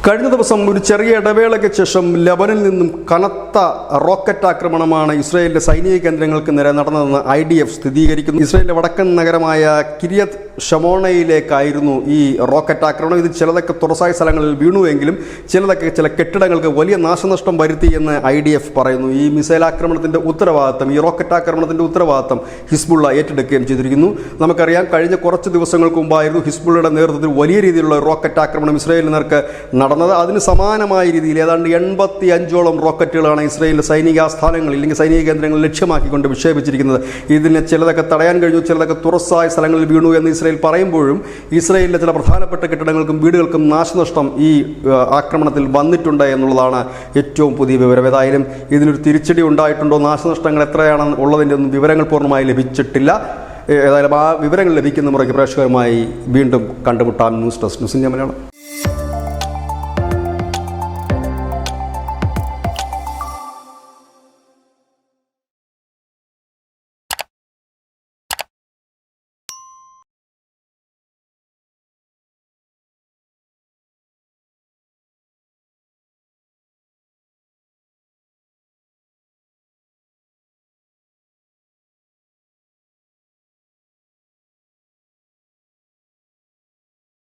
കഴിഞ്ഞ ദിവസം ഒരു ചെറിയ ഇടവേളയ്ക്ക് ശേഷം ലെബനിൽ നിന്നും കനത്ത റോക്കറ്റ് ആക്രമണമാണ് ഇസ്രായേലിന്റെ സൈനിക കേന്ദ്രങ്ങൾക്ക് നേരെ നടന്നതെന്ന് IDF സ്ഥിരീകരിക്കുന്നു. ഇസ്രായേലിന്റെ വടക്കൻ നഗരമായ കിര്യത്ത് ഷമോണയിലേക്കായിരുന്നു ഈ റോക്കറ്റ് ആക്രമണം. ഇത് ചിലതൊക്കെ തുറസായ സ്ഥലങ്ങളിൽ വീണുവെങ്കിലും ചിലതൊക്കെ ചില കെട്ടിടങ്ങൾക്ക് വലിയ നാശനഷ്ടം വരുത്തി എന്ന് IDF പറയുന്നു. ഈ മിസൈൽ ആക്രമണത്തിന്റെ ഉത്തരവാദിത്തം, ഈ റോക്കറ്റ് ആക്രമണത്തിന്റെ ഉത്തരവാദിത്തം ഹിസ്ബുള്ള ഏറ്റെടുക്കുകയും ചെയ്തിരിക്കുന്നു. നമുക്കറിയാം, കഴിഞ്ഞ കുറച്ച് ദിവസങ്ങൾക്ക് മുമ്പായിരുന്നു ഹിസ്ബുള്ളയുടെ നേതൃത്വത്തിൽ വലിയ രീതിയിലുള്ള റോക്കറ്റ് ആക്രമണം ഇസ്രായേലിന് നേർക്ക് നടന്നത്. അതിന് സമാനമായ രീതിയിൽ ഏതാണ്ട് 85ഓളം റോക്കറ്റുകളാണ് ഇസ്രായേലിലെ സൈനിക ആസ്ഥാനങ്ങൾ അല്ലെങ്കിൽ സൈനിക കേന്ദ്രങ്ങൾ ലക്ഷ്യമാക്കിക്കൊണ്ട് വിക്ഷേപിച്ചിരിക്കുന്നത്. ഇതിനെ ചിലതൊക്കെ തടയാൻ കഴിഞ്ഞു, ചിലതൊക്കെ തുറസായ സ്ഥലങ്ങളിൽ വീണു എന്ന് ഇസ്രായേൽ പറയുമ്പോഴും ഇസ്രായേലിലെ ചില പ്രധാനപ്പെട്ട കെട്ടിടങ്ങൾക്കും വീടുകൾക്കും നാശനഷ്ടം ഈ ആക്രമണത്തിൽ വന്നിട്ടുണ്ട് എന്നുള്ളതാണ് ഏറ്റവും പുതിയ വിവരം. ഏതായാലും ഇതിനൊരു തിരിച്ചടി ഉണ്ടായിട്ടുണ്ടോ, നാശനഷ്ടങ്ങൾ എത്രയാണ് ഉള്ളതിൻ്റെ ഒന്നും വിവരങ്ങൾ പൂർണ്ണമായി ലഭിച്ചിട്ടില്ല. ഏതായാലും ആ വിവരങ്ങൾ ലഭിക്കുന്ന മുറയ്ക്ക് പ്രേക്ഷകരുമായി വീണ്ടും കണ്ടുമുട്ടാം. News desk, news India Malayalam.